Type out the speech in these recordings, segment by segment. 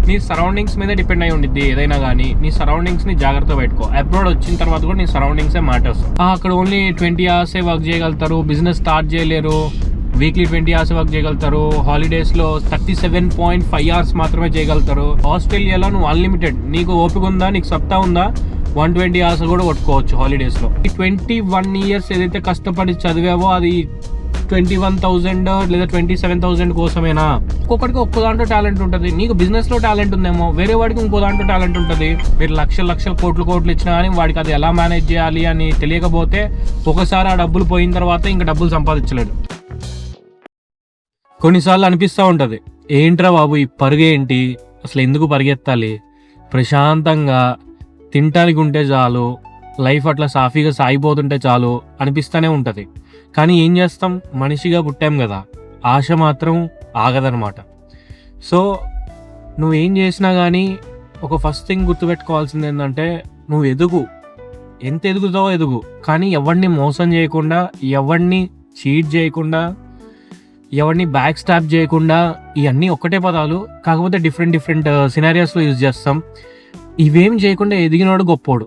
నీ సరౌండింగ్స్ మీద డిపెండ్ అయి ఉండిద్ది ఏదైనా కానీ. నీ సరౌండింగ్స్ని జాగ్రత్తగా పెట్టుకో. అబ్రాడ్ వచ్చిన తర్వాత కూడా నీ సరౌండింగ్సే మ్యాటర్స్. అక్కడ ఓన్లీ 20 hours వర్క్ చేయగలుగుతారు, బిజినెస్ స్టార్ట్ చేయలేరు. వీక్లీ 20 hours వర్క్ చేయగలుగుతారు, హాలిడేస్లో 37.5 hours మాత్రమే చేయగలుగుతారు. ఆస్ట్రేలియాలో నువ్వు అన్లిమిటెడ్. నీకు ఓపిక ఉందా, నీకు సత్తా ఉందా, 120 hours కూడా కొట్టుకోవచ్చు హాలిడేస్లో. ఈ 21 years ఏదైతే కష్టపడి చదివావో అది 21,000 లేదా 27,000 కోసమేనా? ఒక్కొక్కడికి ఒక్కో దాంట్లో టాలెంట్ ఉంటుంది. నీకు బిజినెస్లో టాలెంట్ ఉందేమో, వేరే వాడికి ఇంకో దాంట్లో టాలెంట్ ఉంటుంది. మీరు లక్షలు కోట్లు ఇచ్చినా కానీ వాడికి అది ఎలా మేనేజ్ చేయాలి అని తెలియకపోతే ఒకసారి ఆ డబ్బులు పోయిన తర్వాత ఇంకా డబ్బులు సంపాదించలేడు. కొన్నిసార్లు అనిపిస్తూ ఉంటుంది, ఏంట్రా బాబు ఈ పరుగేంటి, అసలు ఎందుకు పరిగెత్తాలి, ప్రశాంతంగా తినటానికి ఉంటే చాలు, లైఫ్ అట్లా సాఫీగా సాగిపోతుంటే చాలు అనిపిస్తూనే ఉంటుంది. కానీ ఏం చేస్తాం, మనిషిగా పుట్టాం కదా, ఆశ మాత్రం ఆగదనమాట. సో నువ్వేం చేసినా కానీ ఒక ఫస్ట్ థింగ్ గుర్తుపెట్టుకోవాల్సింది ఏంటంటే, నువ్వు ఎదుగు, ఎంత ఎదుగుతావో ఎదుగు, కానీ ఎవరిని మోసం చేయకుండా, ఎవరిని చీట్ చేయకుండా, ఎవరిని బ్యాక్ స్టాప్ చేయకుండా. ఇవన్నీ ఒక్కటే పదాలు, కాకపోతే డిఫరెంట్ సినారియోస్లో యూజ్ చేస్తాం. ఇవేం చేయకుండా ఎదిగినోడు గొప్పోడు.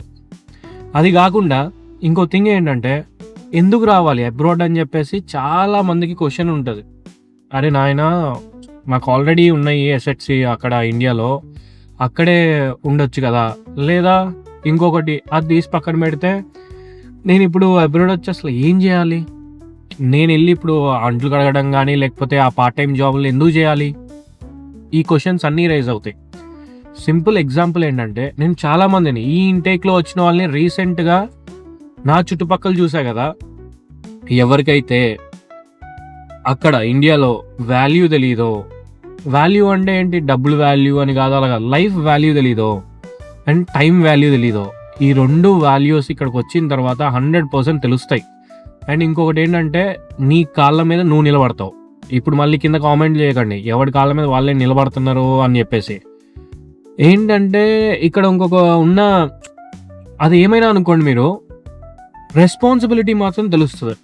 అది కాకుండా ఇంకో థింగ్ ఏంటంటే, ఎందుకు రావాలి అబ్రాడ్ అని చెప్పేసి చాలా మందికి క్వశ్చన్ ఉంటుంది. అరే నాయన, మాకు ఆల్రెడీ ఉన్నాయి ఎసెట్స్ అక్కడ ఇండియాలో, అక్కడే ఉండొచ్చు కదా, లేదా ఇంకొకటి అది తీసి పక్కన పెడితే నేను ఇప్పుడు అబ్రాడ్ వచ్చి అసలు ఏం చేయాలి, నేను వెళ్ళి ఇప్పుడు అంట్లు కడగడం కానీ లేకపోతే ఆ పార్ట్ టైం జాబులు ఎందుకు చేయాలి, ఈ క్వశ్చన్స్ అన్నీ రైజ్ అవుతాయి. సింపుల్ ఎగ్జాంపుల్ ఏంటంటే, నేను చాలామందిని ఈ ఇంటేక్లో వచ్చిన వాళ్ళని రీసెంట్గా నా చుట్టుపక్కల చూసా కదా. ఎవరికైతే అక్కడ ఇండియాలో వాల్యూ తెలీదో, వాల్యూ అంటే ఏంటి, డబ్బులు వాల్యూ అని కాదు, అలాగా లైఫ్ వాల్యూ తెలీదో అండ్ టైం వాల్యూ తెలీదో, ఈ రెండు వాల్యూస్ ఇక్కడికి వచ్చిన తర్వాత 100% తెలుస్తాయి. అండ్ ఇంకొకటి ఏంటంటే, నీ కాళ్ళ మీద నువ్వు నిలబడతావు. ఇప్పుడు మళ్ళీ కింద కామెంట్ చేయకండి ఎవరి కాళ్ళ మీద వాళ్ళే నిలబడుతున్నారు అని చెప్పేసి. ఏంటంటే ఇక్కడ ఇంకొక ఉన్న, అది ఏమైనా అనుకోండి, మీరు రెస్పాన్సిబిలిటీ మాత్రం తెలుస్తుంది.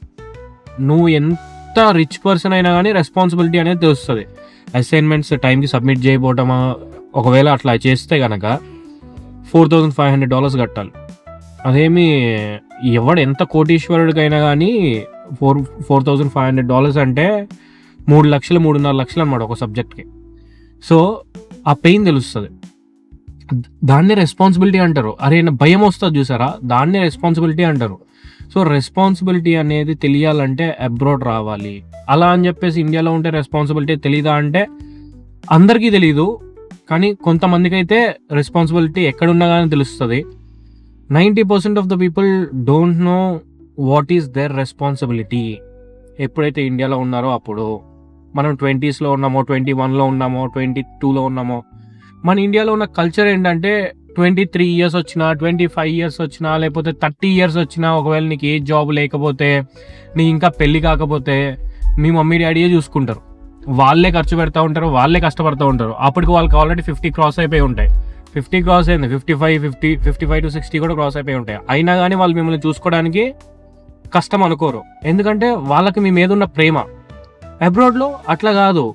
నువ్వు ఎంత రిచ్ పర్సన్ అయినా కానీ రెస్పాన్సిబిలిటీ అనేది తెలుస్తుంది. అసైన్మెంట్స్ టైంకి సబ్మిట్ చేయబోవటమా, ఒకవేళ అట్లా చేస్తే కనుక $4,500 కట్టాలి. అదేమి ఎవడు ఎంత కోటీశ్వరుడికైనా కానీ $4,500 అంటే 3 లక్షలు 3.5 లక్షలు అనమాట ఒక సబ్జెక్ట్కి. సో ఆ పెయిన్ తెలుస్తుంది. దాన్నే రెస్పాన్సిబిలిటీ అంటారు. అరే భయం వస్తుంది చూసారా, దాన్నే రెస్పాన్సిబిలిటీ అంటారు. సో రెస్పాన్సిబిలిటీ అనేది తెలియాలంటే అబ్రాడ్ రావాలి. అలా అని చెప్పేసి ఇండియాలో ఉంటే రెస్పాన్సిబిలిటీ తెలీదా అంటే, అందరికీ తెలీదు, కానీ కొంతమందికి అయితే రెస్పాన్సిబిలిటీ ఎక్కడున్నా కానీ తెలుస్తుంది. 90% of the people don't know what is there responsibility. ఎప్పుడైతే ఇండియాలో ఉన్నారో అప్పుడు మనం 20sలో ఉన్నామో, 21లో ఉన్నామో, 22లో ఉన్నామో, మన ఇండియాలో ఉన్న కల్చర్ ఏంటంటే 23 years వచ్చినా, 25 years వచ్చినా, లేకపోతే 30 years వచ్చినా, ఒకవేళ నీకు ఏ జాబ్ లేకపోతే, నీ ఇంకా పెళ్ళి కాకపోతే, మీ మమ్మీ డాడీయే చూసుకుంటారు. వాళ్ళే ఖర్చు పెడతా ఉంటారు, వాళ్ళే కష్టపడుతూ ఉంటారు. అప్పటికి వాళ్ళకి ఆల్రెడీ 50 క్రాస్ అయిపోయి ఉంటాయి. 50 క్రాస్ అయింది, 55 to 60 కూడా క్రాస్ అయిపోయి ఉంటాయి. అయినా కానీ వాళ్ళు మిమ్మల్ని చూసుకోవడానికి కష్టం అనుకోరు, ఎందుకంటే వాళ్ళకి మీ మీద ఉన్న ప్రేమ. అబ్రాడ్లో అట్లా కాదు.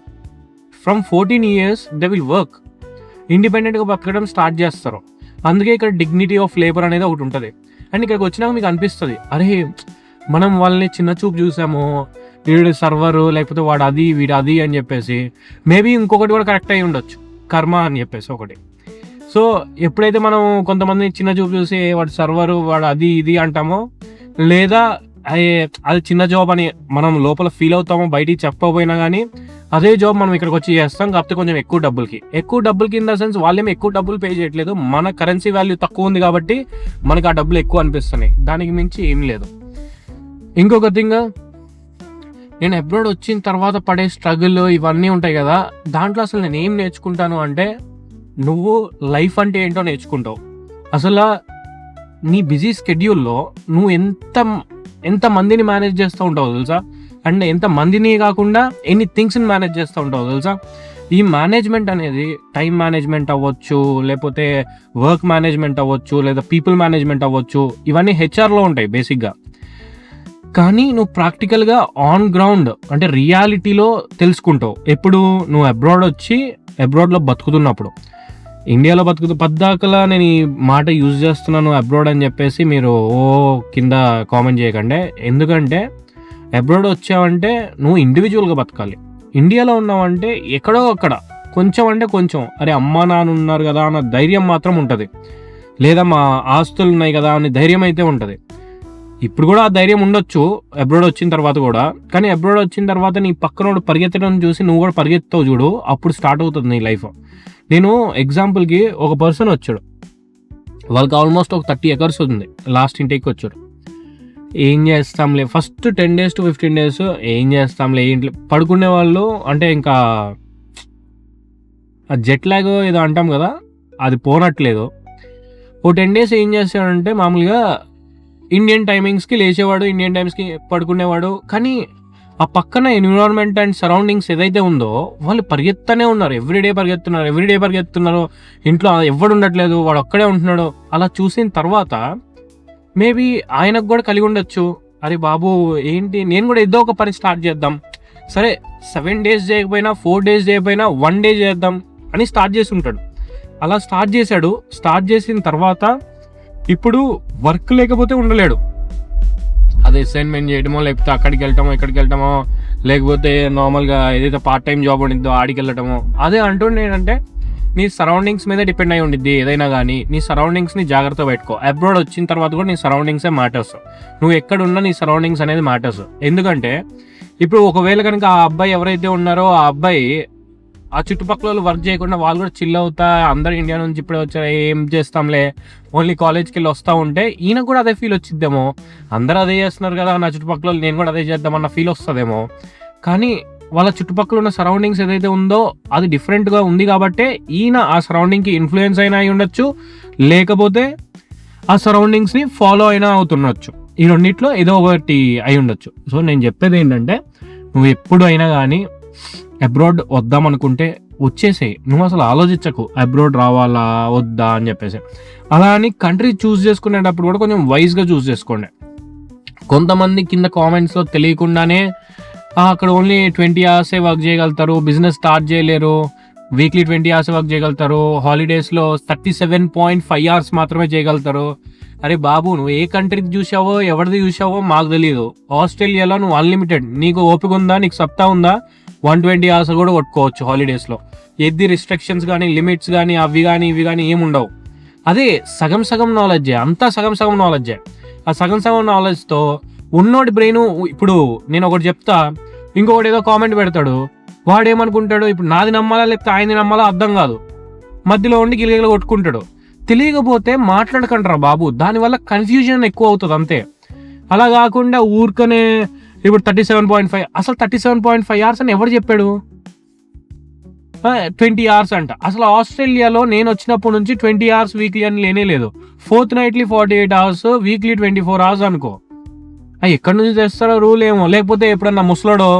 From 14 years they will work, ఇండిపెండెంట్గా బతకడం స్టార్ట్ చేస్తారు. అందుకే ఇక్కడ డిగ్నిటీ ఆఫ్ లేబర్ అనేది ఒకటి ఉంటుంది. అండ్ ఇక్కడికి వచ్చినాక మీకు అనిపిస్తుంది, అరే మనం వాళ్ళని చిన్న చూపు చూసాము, వీడు సర్వరు, లేకపోతే వాడు అది వీడు అది అని చెప్పేసి. మేబీ ఇంకొకటి కూడా కరెక్ట్ అయి ఉండొచ్చు, కర్మ అని చెప్పేసి ఒకటి. సో ఎప్పుడైతే మనం కొంతమంది చిన్న చూపు చూసి వాడు సర్వరు, వాడు అది ఇది అంటామో, లేదా అది చిన్న జాబ్ అని మనం లోపల ఫీల్ అవుతామో, బయటికి చెప్పకపోయినా కానీ అదే జాబ్ మనం ఇక్కడికి వచ్చి చేస్తాం, కాకపోతే కొంచెం ఎక్కువ డబ్బులకి ఇన్ ద సెన్స్ వాళ్ళేమో ఎక్కువ డబ్బులు పే చేయట్లేదు, మన కరెన్సీ వాల్యూ తక్కువ ఉంది కాబట్టి మనకు ఆ డబ్బులు ఎక్కువ అనిపిస్తున్నాయి, దానికి మించి ఏం లేదు. ఇంకొక థింగ్, నేను అబ్రాడ్ వచ్చిన తర్వాత పడే స్ట్రగుల్ ఇవన్నీ ఉంటాయి కదా, దాంట్లో అసలు నేను ఏం నేర్చుకుంటాను అంటే, నువ్వు లైఫ్ అంటే ఏంటో నేర్చుకుంటావు. అసలు నీ బిజీ స్కెడ్యూల్లో నువ్వు ఎంత మందిని మేనేజ్ చేస్తూ ఉంటావు తెలుసా, అండ్ ఎంత మందిని కాకుండా ఎన్ని థింగ్స్ని మేనేజ్ చేస్తూ ఉంటావు తెలుసా. ఈ మేనేజ్మెంట్ అనేది టైం మేనేజ్మెంట్ అవ్వచ్చు, లేకపోతే వర్క్ మేనేజ్మెంట్ అవ్వచ్చు, లేదా పీపుల్ మేనేజ్మెంట్ అవ్వచ్చు, ఇవన్నీ హెచ్ఆర్లో ఉంటాయి బేసిక్గా. కానీ నువ్వు ప్రాక్టికల్గా ఆన్ గ్రౌండ్ అంటే రియాలిటీలో తెలుసుకుంటావు ఎప్పుడు నువ్వు అబ్రాడ్ వచ్చి అబ్రాడ్లో బతుకుతున్నప్పుడు. ఇండియాలో పద్దాకలా నేను ఈ మాట యూజ్ చేస్తున్నాను అబ్రాడ్ అని చెప్పేసి మీరు కింద కామెంట్ చేయకండి. ఎందుకంటే అబ్రాడ్ వచ్చావంటే నువ్వు ఇండివిజువల్గా బతకాలి. ఇండియాలో ఉన్నావంటే ఎక్కడో అక్కడ కొంచెం అంటే కొంచెం అరే అమ్మా నాన్న ఉన్నారు కదా అన్న ధైర్యం మాత్రం ఉంటుంది, లేదా మా ఆస్తులు ఉన్నాయి కదా అనే ధైర్యం అయితే ఉంటుంది. ఇప్పుడు కూడా ఆ ధైర్యం ఉండొచ్చు అబ్రాడ్ వచ్చిన తర్వాత కూడా. కానీ అబ్రాడ్ వచ్చిన తర్వాత నీ పక్కనోడు పరిగెత్తడం చూసి నువ్వు కూడా పరిగెత్తావు చూడు, అప్పుడు స్టార్ట్ అవుతుంది నీ లైఫ్. నేను ఎగ్జాంపుల్కి ఒక పర్సన్ వచ్చాడు, వాళ్ళకి ఆల్మోస్ట్ ఒక 30 acres ఉంది, లాస్ట్ ఇంటికి వచ్చాడు. ఏం చేస్తాంలే ఫస్ట్ 10 days to 15 days ఏం చేస్తాంలే ఇంట్లో పడుకునే వాళ్ళు, అంటే ఇంకా జెట్ లాగ్ ఏదో అంటాం కదా అది పోనట్లేదు. ఓ 10 days ఏం చేస్తాడంటే మామూలుగా ఇండియన్ టైమింగ్స్కి లేచేవాడు, ఇండియన్ టైమ్స్కి పడుకునేవాడు. కానీ ఆ పక్కన ఎన్విరాన్మెంట్ అండ్ సరౌండింగ్స్ ఏదైతే ఉందో వాళ్ళు పరిగెత్తనే ఉన్నారు, ఎవ్రీడే పరిగెత్తున్నారు. ఇంట్లో ఎవడు ఉండట్లేదు, వాడు ఒక్కడే ఉంటున్నాడు. అలా చూసిన తర్వాత మేబీ ఆయనకు కూడా కలిగి ఉండొచ్చు, అరే బాబు ఏంటి నేను కూడా ఏదో ఒక పని స్టార్ట్ చేద్దాం, సరే 7 days చేయకపోయినా 4 days చేయకపోయినా 1 day చేద్దాం అని స్టార్ట్ చేసి ఉంటాడు. అలా స్టార్ట్ చేశాడు. స్టార్ట్ చేసిన తర్వాత ఇప్పుడు వర్క్ లేకపోతే ఉండలేడు. అదే అసైన్మెంట్ చేయడమో, లేకపోతే అక్కడికి వెళ్ళటమో ఇక్కడికి వెళ్ళటమో, లేకపోతే నార్మల్గా ఏదైతే పార్ట్ టైం జాబ్ ఉండిద్దో ఆడికి వెళ్ళటమో. అదే అంటుండే ఏంటంటే నీ సరౌండింగ్స్ మీద డిపెండ్ అయి ఉండిద్ది ఏదైనా కానీ. నీ సరౌండింగ్స్ని జాగ్రత్తగా పెట్టుకో. అబ్రాడ్ వచ్చిన తర్వాత కూడా నీ సరౌండింగ్సే మ్యాటర్స్. నువ్వు ఎక్కడున్నా నీ సరౌండింగ్స్ అనేది మ్యాటర్స్. ఎందుకంటే ఇప్పుడు ఒకవేళ కనుక ఆ అబ్బాయి ఎవరైతే ఉన్నారో ఆ అబ్బాయి ఆ చుట్టుపక్కల వర్క్ చేయకుండా వాళ్ళు కూడా చిల్ అవుతా, అందరు ఇండియా నుంచి ఇప్పుడే వచ్చారు ఏం చేస్తాంలే ఓన్లీ కాలేజ్కి వెళ్ళి వస్తూ ఉంటే ఈయన కూడా అదే ఫీల్ వచ్చిద్దేమో, అందరూ అదే చేస్తున్నారు కదా నా చుట్టుపక్కల నేను కూడా అదే చేద్దామన్న ఫీల్ వస్తుందేమో. కానీ వాళ్ళ చుట్టుపక్కల ఉన్న సరౌండింగ్స్ ఏదైతే ఉందో అది డిఫరెంట్గా ఉంది కాబట్టే ఈయన ఆ సరౌండింగ్కి ఇన్ఫ్లుయెన్స్ అయినా అయి ఉండొచ్చు, లేకపోతే ఆ సరౌండింగ్స్ని ఫాలో అయినా అవుతుండొచ్చు. ఈ రెండిట్లో ఏదో ఒకటి అయి ఉండొచ్చు. సో నేను చెప్పేది ఏంటంటే నువ్వు ఎప్పుడు అయినా కానీ అబ్రాడ్ వద్దామనుకుంటే వచ్చేసేయి, నువ్వు అసలు ఆలోచించకు అబ్రాడ్ రావాలా వద్దా అని చెప్పేసి. అలా అని కంట్రీ చూస్ చేసుకునేటప్పుడు కూడా కొంచెం వైజ్గా చూస్ చేసుకోండి. కొంతమంది కింద కామెంట్స్లో తెలియకుండానే అక్కడ ఓన్లీ 20 hours వర్క్ చేయగలుగుతారు, బిజినెస్ స్టార్ట్ చేయలేరు, వీక్లీ 20 hours వర్క్ చేయగలుగుతారు, హాలిడేస్లో 37.5 hours మాత్రమే చేయగలుగుతారు. అరే బాబు నువ్వు ఏ కంట్రీకి చూసావో ఎవరిది చూసావో మాకు తెలియదు. ఆస్ట్రేలియాలో నువ్వు అన్లిమిటెడ్, నీకు ఓపిక ఉందా, నీకు సత్తా ఉందా, 120 hours కూడా కొట్టుకోవచ్చు హాలిడేస్లో. ఎద్ది రిస్ట్రిక్షన్స్ కానీ లిమిట్స్ కానీ అవి కానీ ఇవి కానీ ఏముండవు. అదే సగం నాలెడ్జే, అంతా సగం నాలెడ్జే. ఆ సగం నాలెడ్జ్తో ఉన్నోడి బ్రెయిన్, ఇప్పుడు నేను ఒకటి చెప్తా ఇంకొకటి ఏదో కామెంట్ పెడతాడు, వాడేమనుకుంటాడు ఇప్పుడు నాది నమ్మాలా లేకపోతే ఆయనది నమ్మాలా అర్థం కాదు, మధ్యలో ఉండి గిలిగిలి కొట్టుకుంటాడు. తెలియకపోతే మాట్లాడకంటారా బాబు, దానివల్ల కన్ఫ్యూజన్ ఎక్కువ అవుతుంది అంతే. అలా కాకుండా ఊరికనే ఇప్పుడు 37.5 అసలు 37.5 hours అని ఎవరు చెప్పాడు? 20 hours అంట. అసలు ఆస్ట్రేలియాలో నేను వచ్చినప్పటి నుంచి 20 hours వీక్లీ అని లేనే లేదు. Fourth nightly 48 hours, weekly 24 hours అనుకో. ఎక్కడి నుంచి తెస్తారో రూల్ ఏమో, లేకపోతే ఎప్పుడన్నా ముసలోడో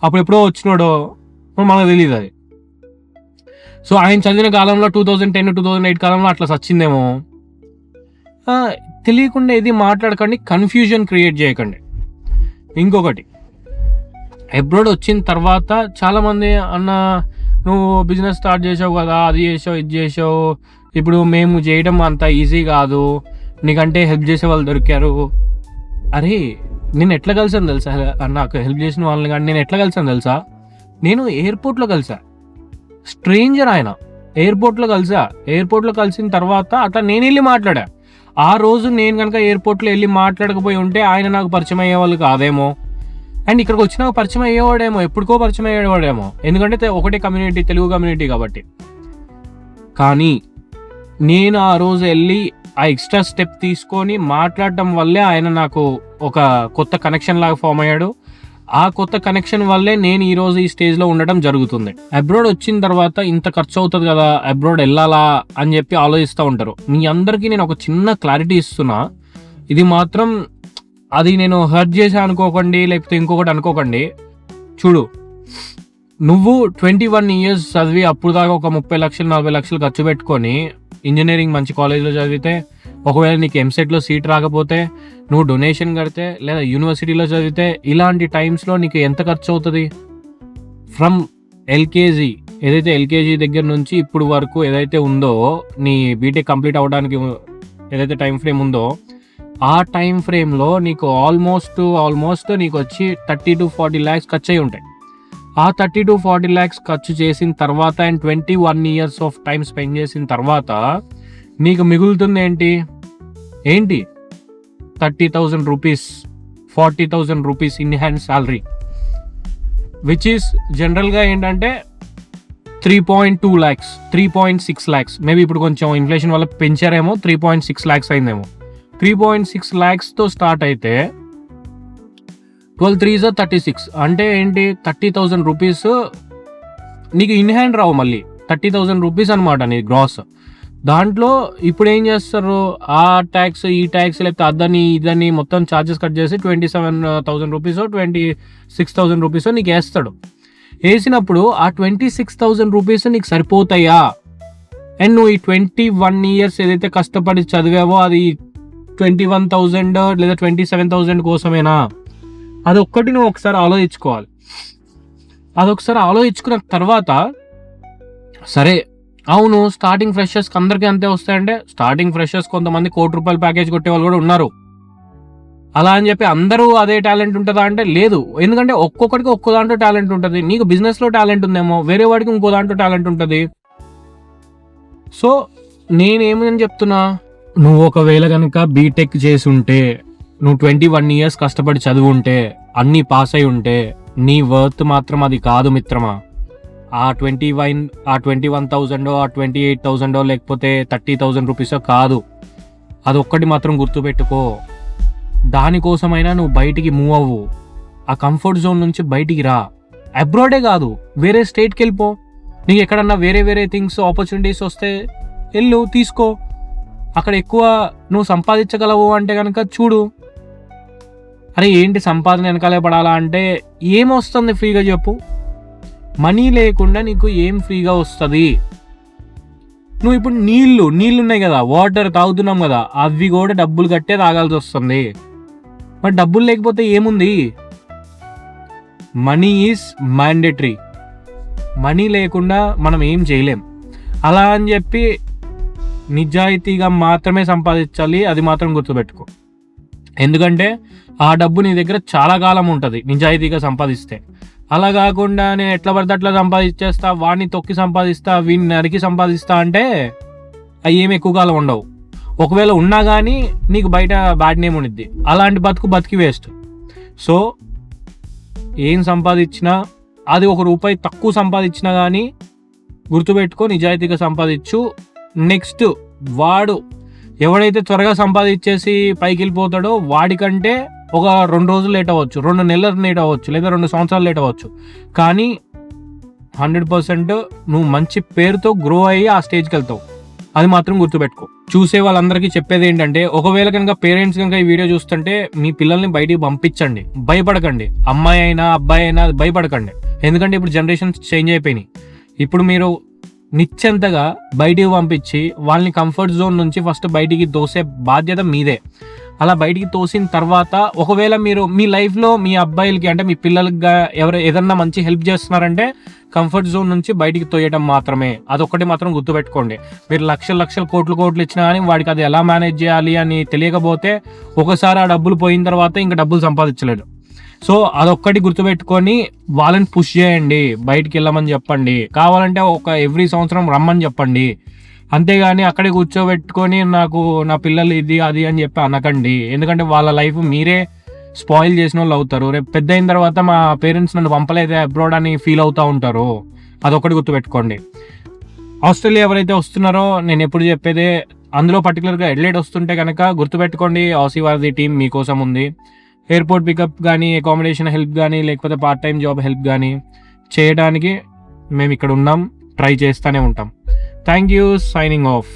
అప్పుడు ఎప్పుడో వచ్చినాడో మనకు తెలియదు అది. సో ఆయన చదివిన కాలంలో 2010-2008 కాలంలో అట్లా సచ్చిందేమో. తెలియకుండా ఏది మాట్లాడకండి, కన్ఫ్యూజన్ క్రియేట్ చేయకండి. ఇంకొకటి, అబ్రాడ్ వచ్చిన తర్వాత చాలామంది అన్న నువ్వు బిజినెస్ స్టార్ట్ చేసావు కదా, అది చేసావు ఇది చేసావు, ఇప్పుడు మేము చేయడం అంత ఈజీ కాదు, నీకంటే హెల్ప్ చేసే వాళ్ళు దొరికారు. అరే నేను ఎట్లా కలిసాను తెలుసా, నాకు హెల్ప్ చేసిన వాళ్ళని కానీ నేను ఎట్లా కలిసాను తెలుసా? నేను ఎయిర్పోర్ట్లో కలిసా, స్ట్రేంజర్ ఆయన, ఎయిర్పోర్ట్లో కలిసిన తర్వాత అట్లా నేను వెళ్ళి మాట్లాడా. ఆ రోజు నేను కనుక ఎయిర్పోర్ట్లో వెళ్ళి మాట్లాడకపోయి ఉంటే ఆయన నాకు పరిచయం అయ్యేవాళ్ళు కాదేమో, అండ్ ఇక్కడికి వచ్చినాక పరిచయం అయ్యేవాడేమో, ఎప్పటికో పరిచయం అయ్యేవాడేమో, ఎందుకంటే ఒకటే కమ్యూనిటీ, తెలుగు కమ్యూనిటీ కాబట్టి. కానీ నేను ఆ రోజు వెళ్ళి ఆ ఎక్స్ట్రా స్టెప్ తీసుకొని మాట్లాడటం వల్లే ఆయన నాకు ఒక కొత్త కనెక్షన్ లాగా ఫామ్ అయ్యాడు. ఆ కొత్త కనెక్షన్ వల్లే నేను ఈరోజు ఈ స్టేజ్లో ఉండటం జరుగుతుంది. అబ్రాడ్ వచ్చిన తర్వాత ఇంత ఖర్చు అవుతుంది కదా, అబ్రాడ్ వెళ్ళాలా అని చెప్పి ఆలోచిస్తూ ఉంటారు. మీ అందరికీ నేను ఒక చిన్న క్లారిటీ ఇస్తున్నా, ఇది మాత్రం అది నేను హర్ట్ చేసా అనుకోకండి, లేకపోతే ఇంకొకటి అనుకోకండి. చూడు, నువ్వు 21 years చదివి అప్పుడు దాకా ఒక 30 లక్షలు 40 లక్షలు ఖర్చు పెట్టుకొని ఇంజనీరింగ్ మంచి కాలేజ్లో చదివితే, ఒకవేళ నీకు ఎంసెట్లో సీట్ రాకపోతే నువ్వు డొనేషన్ కడితే, లేదా యూనివర్సిటీలో చదివితే, ఇలాంటి టైమ్స్లో నీకు ఎంత ఖర్చు అవుతుంది? ఫ్రమ్ ఎల్కేజీ ఏదైతే ఎల్కేజీ దగ్గర నుంచి ఇప్పుడు వరకు ఏదైతే ఉందో, నీ బీటెక్ కంప్లీట్ అవ్వడానికి ఏదైతే టైం ఫ్రేమ్ ఉందో, ఆ టైం ఫ్రేమ్లో నీకు ఆల్మోస్ట్ నీకు వచ్చి 30 to 40 lakhs ఖర్చు అయి ఉంటాయి. ఆ 30 to 40 lakhs ఖర్చు చేసిన తర్వాత and 21 years of time spend చేసిన తర్వాత నీకు మిగులుతుంది ఏంటి 30,000 rupees, 40,000 rupees in hand salary, which is జనరల్గా ఏంటంటే 3.2 lakhs, 3.6 lakhs, మేబీ ఇప్పుడు కొంచెం ఇన్ఫ్లేషన్ వల్ల పెంచారేమో, 3.6 lakhs అయిందేమో. 3.6 lakhsతో స్టార్ట్ అయితే 12 3s 36, అంటే ఏంటి 30,000 రూపీస్ నీకు ఇన్ హ్యాండ్ రావు, మళ్ళీ 30,000 రూపీస్ అనమాట నీ గ్రాస్. దాంట్లో ఇప్పుడు ఏం చేస్తారు, ఆ ట్యాక్స్ ఈ ట్యాక్స్ లేకపోతే ఇదని మొత్తం ఛార్జెస్ కట్ చేసి 27,000 రూపీస్ 26,000 రూపీస్ నీకు వేస్తాడు. వేసినప్పుడు ఆ 26,000 రూపీస్ నీకు సరిపోతాయా? అండ్ నువ్వు ఈ 21 years ఏదైతే కష్టపడి చదివావో అది 21,000 లేదా 27,000 కోసమేనా? అదొక్కటి నువ్వు ఒకసారి ఆలోచించుకోవాలి. అదొకసారి ఆలోచించుకున్న తర్వాత, సరే అవును స్టార్టింగ్ ఫ్రెషర్స్కి అందరికీ అంతే వస్తాయంటే, స్టార్టింగ్ ఫ్రెషర్స్ కొంతమంది ₹1 కోటి ప్యాకేజ్ కొట్టే వాళ్ళు కూడా ఉన్నారు. అలా అని చెప్పి అందరూ అదే టాలెంట్ ఉంటుందా అంటే లేదు. ఎందుకంటే ఒక్కొక్కడికి ఒక్కో దాంట్లో టాలెంట్ ఉంటుంది. నీకు బిజినెస్లో టాలెంట్ ఉందేమో, వేరే వాడికి ఇంకో దాంట్లో టాలెంట్ ఉంటుంది. సో నేనేమని చెప్తున్నా, నువ్వు ఒకవేళ కనుక బీటెక్ చేసి ఉంటే, నువ్వు 21 years కష్టపడి చదువు ఉంటే, అన్నీ పాస్ అయి ఉంటే, నీ వర్త్ మాత్రం అది కాదు మిత్రమా. ఆ 21,000 ఆ 28,000 లేకపోతే 30,000 రూపీసో కాదు. అదొక్కటి మాత్రం గుర్తుపెట్టుకో. దానికోసమైనా నువ్వు బయటికి మూవ్ అవ్వు. ఆ కంఫర్ట్ జోన్ నుంచి బయటికి రా. అబ్రాడే కాదు, వేరే స్టేట్కి వెళ్ళిపో. నీకు ఎక్కడన్నా వేరే థింగ్స్ ఆపర్చునిటీస్ వస్తే వెళ్ళు, తీసుకో. అక్కడ ఎక్కువ నువ్వు సంపాదించగలవు అంటే కనుక చూడు. అరే ఏంటి సంపాదన వెనకాలే పడాలా అంటే, ఏమొస్తుంది ఫ్రీగా చెప్పు? మనీ లేకుండా నీకు ఏం ఫ్రీగా వస్తుంది? నువ్వు ఇప్పుడు నీళ్ళు ఉన్నాయి కదా, వాటర్ తాగుతున్నాం కదా, అవి కూడా డబ్బులు కట్టే తాగాల్సి వస్తుంది. మరి డబ్బులు లేకపోతే ఏముంది? Money is mandatory. మనీ లేకుండా మనం ఏం చేయలేం. అలా అని చెప్పి నిజాయితీగా మాత్రమే సంపాదించాలి, అది మాత్రం గుర్తుపెట్టుకో. ఎందుకంటే ఆ డబ్బు నీ దగ్గర చాలా కాలం ఉంటుంది నిజాయితీగా సంపాదిస్తే. అలా కాకుండా నేను ఎట్లా పడితే అట్లా సంపాదించేస్తా, వాడిని తొక్కి సంపాదిస్తా, వీడిని నరికి సంపాదిస్తా అంటే అవి ఏమి ఎక్కువ కాలం ఉండవు. ఒకవేళ ఉన్నా కానీ నీకు బయట బ్యాడ్ నేమ్ ఉండిద్ది. అలాంటి బతికి వేస్ట్. సో ఏం సంపాదించినా అది ₹1 తక్కువ సంపాదించినా కానీ గుర్తుపెట్టుకో, నిజాయితీగా సంపాదించు. నెక్స్ట్ వాడు ఎవడైతే త్వరగా సంపాదించేసి పైకి వెళ్ళిపోతాడో వాడికంటే ఒక 2 రోజులు లేట్ అవ్వచ్చు, 2 నెలలు లేట్ అవ్వచ్చు, లేదా 2 సంవత్సరాలు లేట్ అవ్వచ్చు. కానీ 100% నువ్వు మంచి పేరుతో గ్రో అయ్యి ఆ స్టేజ్కి వెళ్తావు. అది మాత్రం గుర్తుపెట్టుకో. చూసే వాళ్ళందరికీ చెప్పేది ఏంటంటే, ఒకవేళ కనుక పేరెంట్స్ కనుక ఈ వీడియో చూస్తుంటే మీ పిల్లల్ని బయటికి పంపించండి. భయపడకండి. అమ్మాయి అయినా అబ్బాయి అయినా భయపడకండి. ఎందుకంటే ఇప్పుడు జనరేషన్స్ చేంజ్ అయిపోయినాయి. ఇప్పుడు మీరు నిశ్చంతగా బయటికి పంపించి వాళ్ళని కంఫర్ట్ జోన్ నుంచి ఫస్ట్ బయటికి తోసే బాధ్యత మీదే. అలా బయటికి తోసిన తర్వాత ఒకవేళ మీరు మీ లైఫ్లో మీ అబ్బాయిలకి అంటే మీ పిల్లలకి ఏదన్నా మంచి హెల్ప్ చేస్తున్నారంటే కంఫర్ట్ జోన్ నుంచి బయటికి తోయడం మాత్రమే. అదొక్కటి మాత్రం గుర్తుపెట్టుకోండి. మీరు లక్షలు కోట్లు ఇచ్చినా కానీ వాడికి అది ఎలా మేనేజ్ చేయాలి అని తెలియకపోతే ఒకసారి ఆ డబ్బులు పోయిన తర్వాత ఇంకా డబ్బులు సంపాదించలేడు. సో అదొక్కటి గుర్తుపెట్టుకొని వాళ్ళని పుష్ చేయండి, బయటికి వెళ్ళమని చెప్పండి. కావాలంటే ఎవ్రీ సంవత్సరం రమ్మని చెప్పండి. అంతేగాని అక్కడే కూర్చోబెట్టుకొని నా పిల్లలు ఇది అది అని చెప్పి అనకండి. ఎందుకంటే వాళ్ళ లైఫ్ మీరే స్పాయిల్ చేసిన వాళ్ళు అవుతారు. రేపు పెద్ద అయిన తర్వాత మా పేరెంట్స్ నన్ను పంపలేదే అబ్రాడ్ అని ఫీల్ అవుతూ ఉంటారు. అదొకటి గుర్తుపెట్టుకోండి. ఆస్ట్రేలియా ఎవరైతే వస్తున్నారో నేను ఎప్పుడు చెప్పేదే, అందులో పర్టికులర్గా ఎడ్లైడ్ వస్తుంటే కనుక గుర్తుపెట్టుకోండి, ఆసీ వారిది టీం మీకోసం ఉంది. ఎయిర్పోర్ట్ పికప్ కానీ, అకామిడేషన్ హెల్ప్ కానీ, లేకపోతే పార్ట్ టైం జాబ్ హెల్ప్ కానీ చేయడానికి మేము ఇక్కడ ఉన్నాం. ట్రై చేస్తూనే ఉంటాం. Thank you. Signing off.